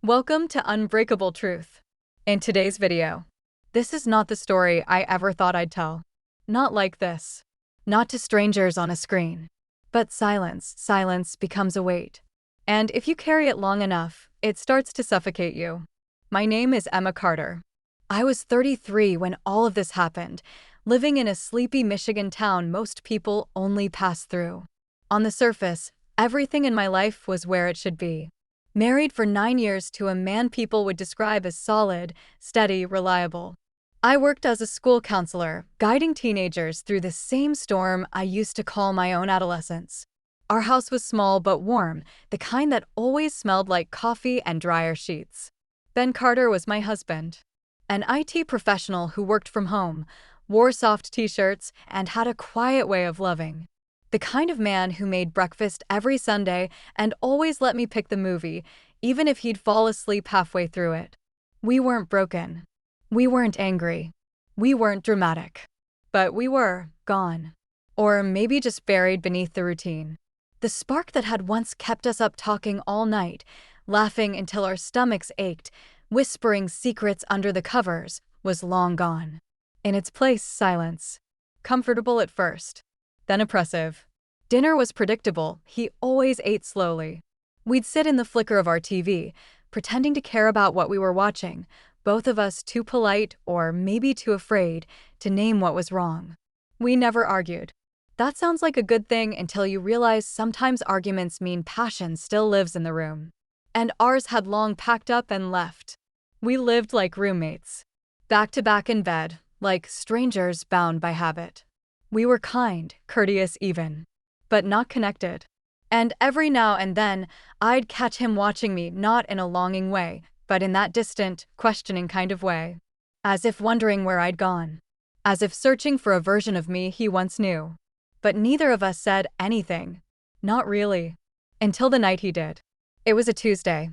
Welcome to Unbreakable Truth. In today's video, this is not the story I ever thought I'd tell. Not like this. Not to strangers on a screen. But silence becomes a weight. And if you carry it long enough, it starts to suffocate you. My name is Emma Carter. I was 33 when all of this happened, living in a sleepy Michigan town most people only pass through. On the surface, everything in my life was where it should be. Married for 9 years to a man people would describe as solid, steady, reliable. I worked as a school counselor, guiding teenagers through the same storm I used to call my own adolescence. Our house was small but warm, the kind that always smelled like coffee and dryer sheets. Ben Carter was my husband. An IT professional who worked from home, wore soft t-shirts, and had a quiet way of loving. The kind of man who made breakfast every Sunday and always let me pick the movie, even if he'd fall asleep halfway through it. We weren't broken. We weren't angry. We weren't dramatic. But we were gone. Or maybe just buried beneath the routine. The spark that had once kept us up talking all night, laughing until our stomachs ached, whispering secrets under the covers, was long gone. In its place, silence. Comfortable at first. Then oppressive. Dinner was predictable. He always ate slowly. We'd sit in the flicker of our TV, pretending to care about what we were watching, both of us too polite or maybe too afraid to name what was wrong. We never argued. That sounds like a good thing until you realize sometimes arguments mean passion still lives in the room. And ours had long packed up and left. We lived like roommates. Back to back in bed, like strangers bound by habit. We were kind, courteous even, but not connected. And every now and then, I'd catch him watching me, not in a longing way, but in that distant, questioning kind of way. As if wondering where I'd gone. As if searching for a version of me he once knew. But neither of us said anything. Not really. Until the night he did. It was a Tuesday.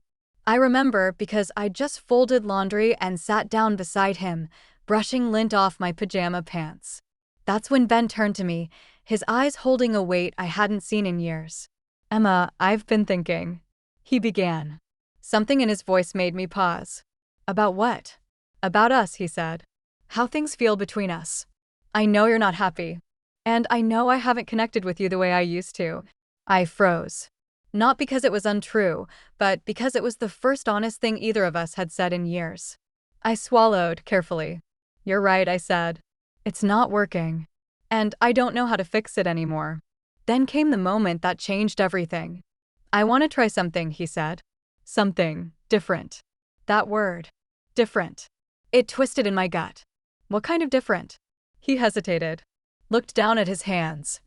I remember because I'd just folded laundry and sat down beside him, brushing lint off my pajama pants. That's when Ben turned to me, his eyes holding a weight I hadn't seen in years. "Emma, I've been thinking," he began. Something in his voice made me pause. "About what?" "About us," he said. "How things feel between us. I know you're not happy. And I know I haven't connected with you the way I used to." I froze. Not because it was untrue, but because it was the first honest thing either of us had said in years. I swallowed carefully. "You're right," I said. "It's not working. And I don't know how to fix it anymore." Then came the moment that changed everything. "I want to try something," he said. "Something different." That word. Different. It twisted in my gut. "What kind of different?" He hesitated. Looked down at his hands.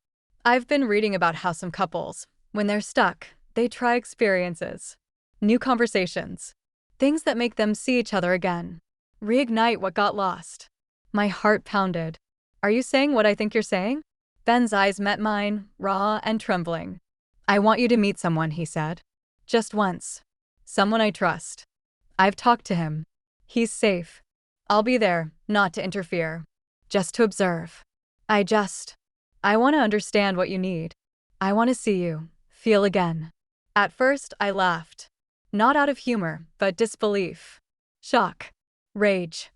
"I've been reading about how some couples, when they're stuck, they try experiences. New conversations. Things that make them see each other again. Reignite what got lost." My heart pounded. "Are you saying what I think you're saying?" Ben's eyes met mine, raw and trembling. "I want you to meet someone," he said. "Just once. Someone I trust. I've talked to him. He's safe. I'll be there, not to interfere. Just to observe. I want to understand what you need. I want to see you, feel again." At first, I laughed. Not out of humor, but disbelief. Shock. Rage.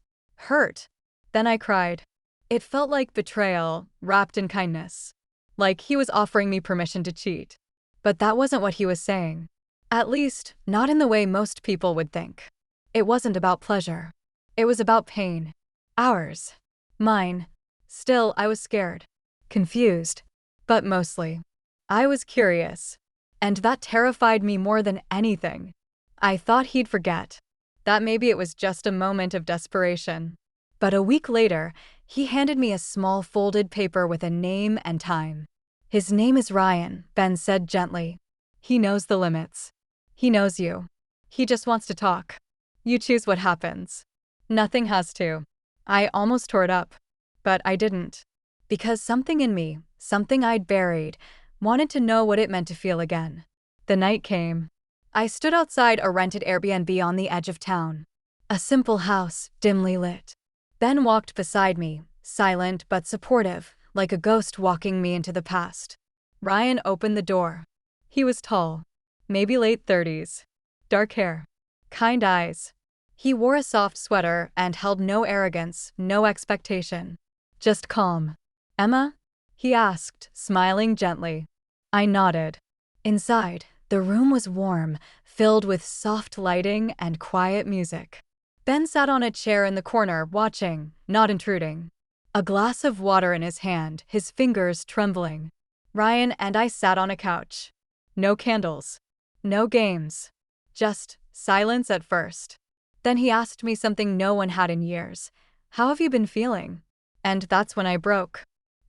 Hurt. Then I cried. It felt like betrayal, wrapped in kindness. Like he was offering me permission to cheat. But that wasn't what he was saying. At least, not in the way most people would think. It wasn't about pleasure. It was about pain. Ours. Mine. Still, I was scared. Confused. But mostly. I was curious. And that terrified me more than anything. I thought he'd forget. That maybe it was just a moment of desperation. But a week later, he handed me a small folded paper with a name and time. "His name is Ryan," Ben said gently. "He knows the limits. He knows you. He just wants to talk. You choose what happens. Nothing has to." I almost tore it up. But I didn't. Because something in me, something I'd buried, wanted to know what it meant to feel again. The night came. I stood outside a rented Airbnb on the edge of town. A simple house, dimly lit. Ben walked beside me, silent but supportive, like a ghost walking me into the past. Ryan opened the door. He was tall, maybe late 30s. Dark hair. kind eyes. He wore a soft sweater and held no arrogance, no expectation. Just calm. "Emma?" he asked, smiling gently. I nodded. Inside, the room was warm, filled with soft lighting and quiet music. Ben sat on a chair in the corner, watching, not intruding. A glass of water in his hand, his fingers trembling. Ryan and I sat on a couch. No candles. No games. Just silence at first. Then he asked me something no one had in years. "How have you been feeling?" And that's when I broke.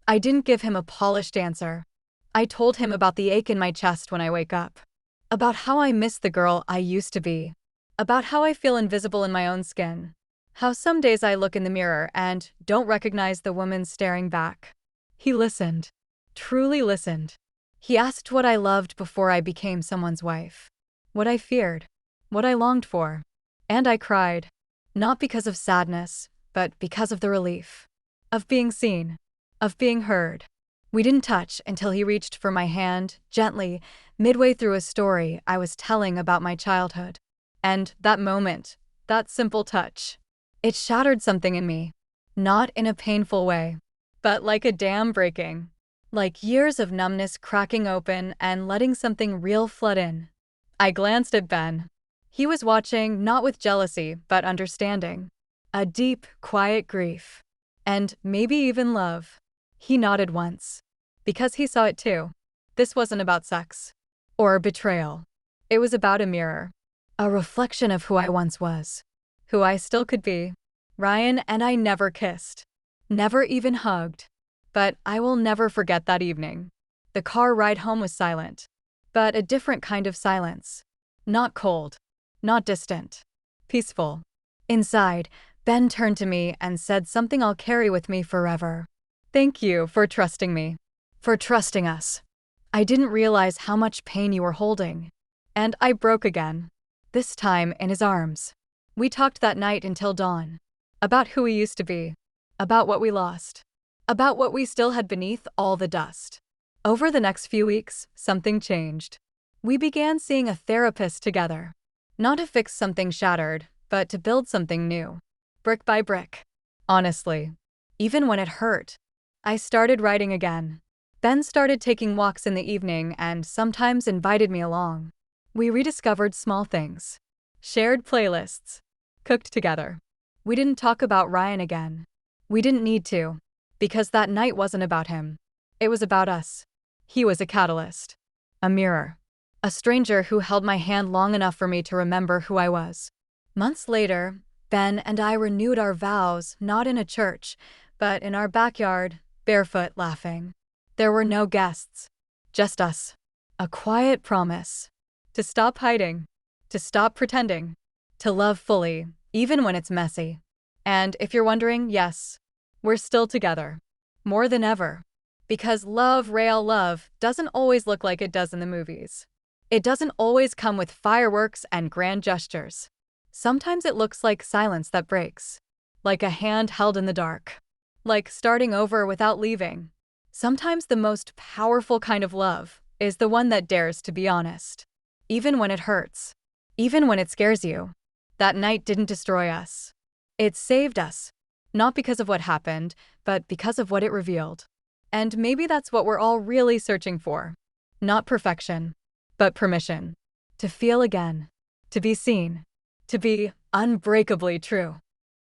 I didn't give him a polished answer. I told him about the ache in my chest when I wake up. About how I miss the girl I used to be. About how I feel invisible in my own skin. How some days I look in the mirror and don't recognize the woman staring back. He listened. Truly listened. He asked what I loved before I became someone's wife. What I feared. What I longed for. And I cried. Not because of sadness, but because of the relief. Of being seen. Of being heard. We didn't touch until he reached for my hand, gently, midway through a story I was telling about my childhood. And that moment, that simple touch, it shattered something in me. Not in a painful way, but like a dam breaking. Like years of numbness cracking open and letting something real flood in. I glanced at Ben. He was watching, not with jealousy, but understanding. A deep, quiet grief. And maybe even love. He nodded once. Because he saw it too. This wasn't about sex. Or betrayal. It was about a mirror. A reflection of who I once was. Who I still could be. Ryan and I never kissed. Never even hugged. But I will never forget that evening. The car ride home was silent. But a different kind of silence. Not cold. Not distant. Peaceful. Inside, Ben turned to me and said something I'll carry with me forever. "Thank you for trusting me. For trusting us. I didn't realize how much pain you were holding." And I broke again. This time in his arms. We talked that night until dawn. About who we used to be. About what we lost. About what we still had beneath all the dust. Over the next few weeks, something changed. We began seeing a therapist together. Not to fix something shattered, but to build something new. Brick by brick. Honestly. Even when it hurt. I started writing again. Ben started taking walks in the evening and sometimes invited me along. We rediscovered small things. Shared playlists. Cooked together. We didn't talk about Ryan again. We didn't need to. Because that night wasn't about him. It was about us. He was a catalyst. A mirror. A stranger who held my hand long enough for me to remember who I was. Months later, Ben and I renewed our vows, not in a church, but in our backyard, barefoot, laughing. There were no guests. Just us. A quiet promise. To stop hiding. To stop pretending. To love fully, even when it's messy. And if you're wondering, yes, we're still together. More than ever. Because love, real love, doesn't always look like it does in the movies. It doesn't always come with fireworks and grand gestures. Sometimes it looks like silence that breaks. Like a hand held in the dark. Like starting over without leaving. Sometimes the most powerful kind of love is the one that dares to be honest. Even when it hurts. Even when it scares you. That night didn't destroy us. It saved us. Not because of what happened, but because of what it revealed. And maybe that's what we're all really searching for. Not perfection, but permission. To feel again. To be seen. To be unbreakably true.